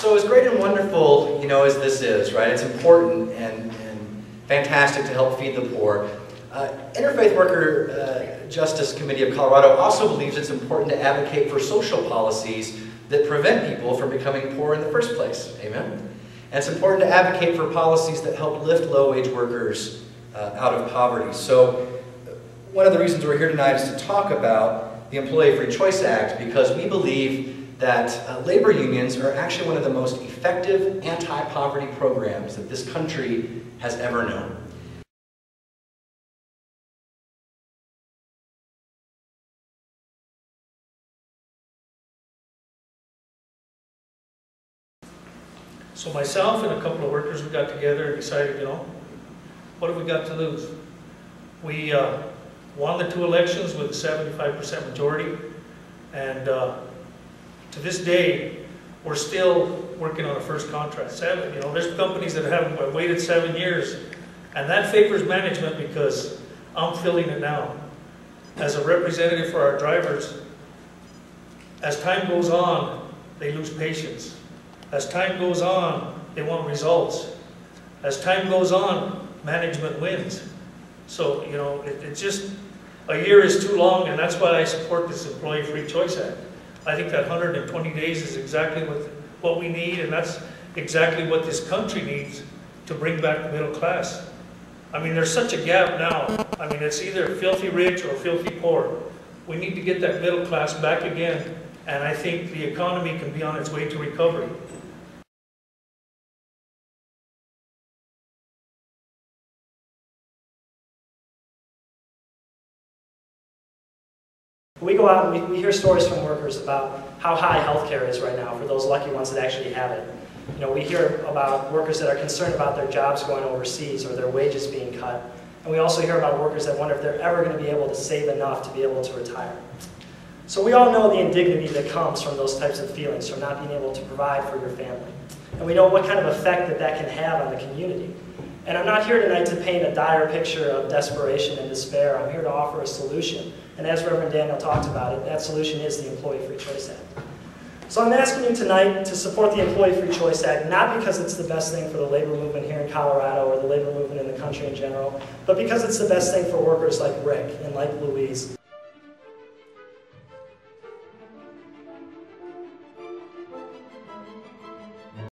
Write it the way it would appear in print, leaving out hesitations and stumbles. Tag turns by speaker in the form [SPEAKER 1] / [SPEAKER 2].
[SPEAKER 1] So as great and wonderful, as this is, right? It's important and fantastic to help feed the poor. Interfaith Worker Justice Committee of Colorado also believes it's important to advocate for social policies that prevent people from becoming poor in the first place. Amen? And it's important to advocate for policies that help lift low-wage workers out of poverty. So one of the reasons we're here tonight is to talk about the Employee Free Choice Act, because we believe that labor unions are actually one of the most effective anti-poverty programs that this country has ever known.
[SPEAKER 2] So myself and a couple of workers, we got together and decided, what have we got to lose? We won the 2 elections with a 75% majority, and to this day, we're still working on a first contract. There's companies that have waited 7 years, and that favors management because I'm feeling it now. As a representative for our drivers, as time goes on, they lose patience. As time goes on, they want results. As time goes on, management wins. So, it's just, a year is too long, and that's why I support this Employee Free Choice Act. I think that 120 days is exactly what we need, and that's exactly what this country needs to bring back the middle class. I mean, there's such a gap now. I mean, it's either filthy rich or filthy poor. We need to get that middle class back again, and I think the economy can be on its way to recovery.
[SPEAKER 3] We go out and we hear stories from workers about how high healthcare is right now for those lucky ones that actually have it. We hear about workers that are concerned about their jobs going overseas or their wages being cut. And we also hear about workers that wonder if they're ever going to be able to save enough to be able to retire. So we all know the indignity that comes from those types of feelings, from not being able to provide for your family. And we know what kind of effect that can have on the community. And I'm not here tonight to paint a dire picture of desperation and despair. I'm here to offer a solution. And as Reverend Daniel talked about it, that solution is the Employee Free Choice Act. So I'm asking you tonight to support the Employee Free Choice Act, not because it's the best thing for the labor movement here in Colorado or the labor movement in the country in general, but because it's the best thing for workers like Rick and like Louise